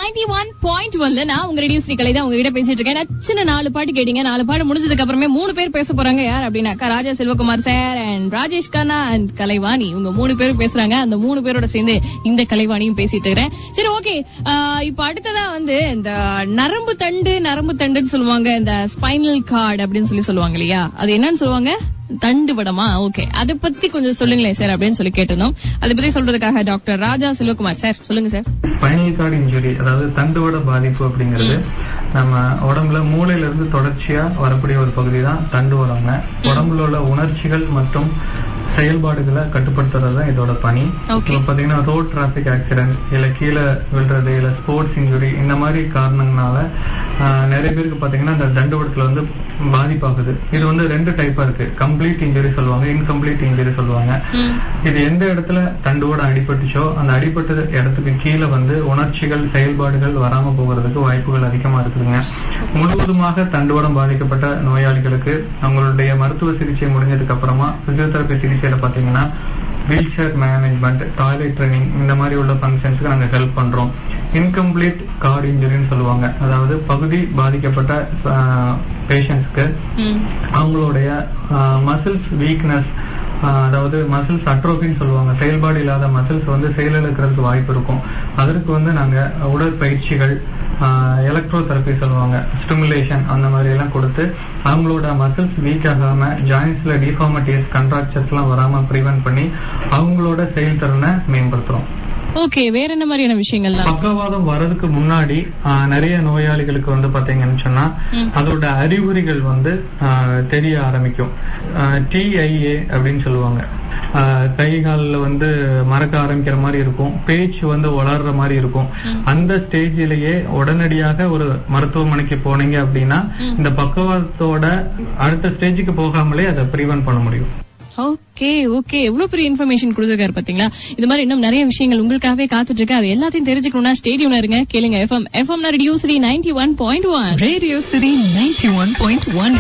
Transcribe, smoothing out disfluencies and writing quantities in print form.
91.1 நான் உங்க ரேடியோ ஸ்ரீ கலை தான் உங்ககிட்ட பேசிட்டு இருக்கேன். சின்ன 4 பாட்டு கேட்டீங்க. 4 பாட்டு முடிஞ்சதுக்கு அப்புறமே 3 பேர் பேச போறாங்க. யார் அப்படின்னாக்கா Raja Selvakumar sir and Rajesh Kanna and Kalaivani. இவங்க 3 பேரும் பேசுறாங்க. அந்த 3 பேரோட சேர்ந்து இந்த கலைவாணியும் பேசிட்டு இருக்கிறேன். சரி, ஓகே. இப்ப அடுத்ததா இந்த நரம்பு தண்டுன்னு சொல்லுவாங்க. இந்த ஸ்பைனல் கார்டு அப்படின்னு சொல்லுவாங்க இல்லையா? அது என்னன்னு சொல்லுவாங்க? தண்டுவடமா? ஓகே, அதை பத்தி கொஞ்சம் சொல்லுங்களேன் சார் அப்படின்னு சொல்லி கேட்டிருந்தோம். அதை பத்தி சொல்றதுக்காக டாக்டர் ராஜா செல்வகுமார் சார், சொல்லுங்க சார். ஸ்பைனல் கார்டு இன்ஜுரி, அதாவது தண்டுவட பாதிப்பு அப்படிங்கிறது நம்ம உடம்புல மூளையில இருந்து தொடர்ச்சியா வரக்கூடிய ஒரு பகுதி தான் தண்டுவடம்ங்க. உடம்புல உள்ள உணர்ச்சிகள் மற்றும் செயல்பாடுகளை கட்டுப்படுத்துறது தான் இதோட பணி. பாத்தீங்கன்னா ரோட் டிராபிக் ஆக்சிடென்ட், இல்ல கீழே விழுறது, இல்ல ஸ்போர்ட்ஸ் இன்ஜுரி, இந்த மாதிரி காரணங்களால நிறைய பேருக்கு பாத்தீங்கன்னா இந்த தண்டுவடத்துல பாதிப்பாகுது. இது 2 டைப்பா இருக்கு. கம்ப்ளீட் இன்ஜுரி சொல்லுவாங்க, இன்கம்ப்ளீட் இன்ஜுரி சொல்லுவாங்க. இது எந்த இடத்துல தண்டுவடம் அடிபட்டுச்சோ அந்த அடிபட்ட இடத்துக்கு கீழே உணர்ச்சிகள் செயல்பாடுகள் வராம போகிறதுக்கு வாய்ப்புகள் அதிகமா இருக்குதுங்க. முழுவதுமாக தண்டுவடம் பாதிக்கப்பட்ட நோயாளிகளுக்கு அவங்களுடைய மருத்துவ சிகிச்சை முடிஞ்சதுக்கு அப்புறமா பிசியோதெரபி சிகிச்சையில பாத்தீங்கன்னா wheel chair management, toilet training, இந்த மாதிரி உள்ள ஃபங்க்ஷன்ஸ்க்கு நாங்க ஹெல்ப் பண்றோம். இன்கம்ப்ளீட் கார்டு இன்ஜுரின்னு சொல்லுவாங்க. அதாவது பகுதி பாதிக்கப்பட்ட பேஷண்ட்ஸ்க்கு அவங்களுடைய மசில்ஸ் வீக்னஸ், அதாவது மசில்ஸ் அட்ரோபின்னு சொல்லுவாங்க, செயல்பாடு இல்லாத மசில்ஸ் செயலிழக்கிறதுக்கு வாய்ப்பு இருக்கும். அதற்கு நாங்க உடற்பயிற்சிகள், எலக்ட்ரோ தெரப்பி சொல்லுவாங்க, ஸ்டிமுலேஷன், அந்த மாதிரி எல்லாம் கொடுத்து அவங்களோட மசில்ஸ் வீக் ஆகாம, ஜாயின்ஸ்ல டிஃபார்மிட்டிஸ், கண்ட்ராக்சர்ஸ் எல்லாம் வராம பிரிவென்ட் பண்ணி அவங்களோட செயல்திறனை மேம்படுத்துறோம். ஓகே, வேற என்ன மாதிரியான விஷயங்கள்? பக்கவாதம் வர்றதுக்கு முன்னாடி நிறைய நோயாளிகளுக்கு பாத்தீங்கன்னு சொன்னா அதோட அறிகுறிகள் தெரிய ஆரம்பிக்கும். TIA அப்படின்னு சொல்லுவாங்க. கை காலில் மறக்க ஆரம்பிக்கிற மாதிரி இருக்கும், பேச்சு வளர்ற மாதிரி இருக்கும். அந்த ஸ்டேஜிலேயே உடனடியாக ஒரு மருத்துவமனைக்கு போனீங்க அப்படின்னா இந்த பக்கவாதத்தோட அடுத்த ஸ்டேஜுக்கு போகாமலே அதை பிரிவென்ட் பண்ண முடியும். ஓகே ஓகே, எவ்வளவு பெரிய இன்ஃபர்மேஷன் கொடுத்துருக்காரு பாத்தீங்களா? இது மாதிரி இன்னும் நிறைய விஷயங்கள் உங்களுக்காகவே காத்துட்டு இருக்கு. அது எல்லாத்தையும் தெரிஞ்சுக்கணும்னா ஸ்டேடியம்ல இருங்க, கேளுங்க. FM radio city 91.1, radio city 91.1.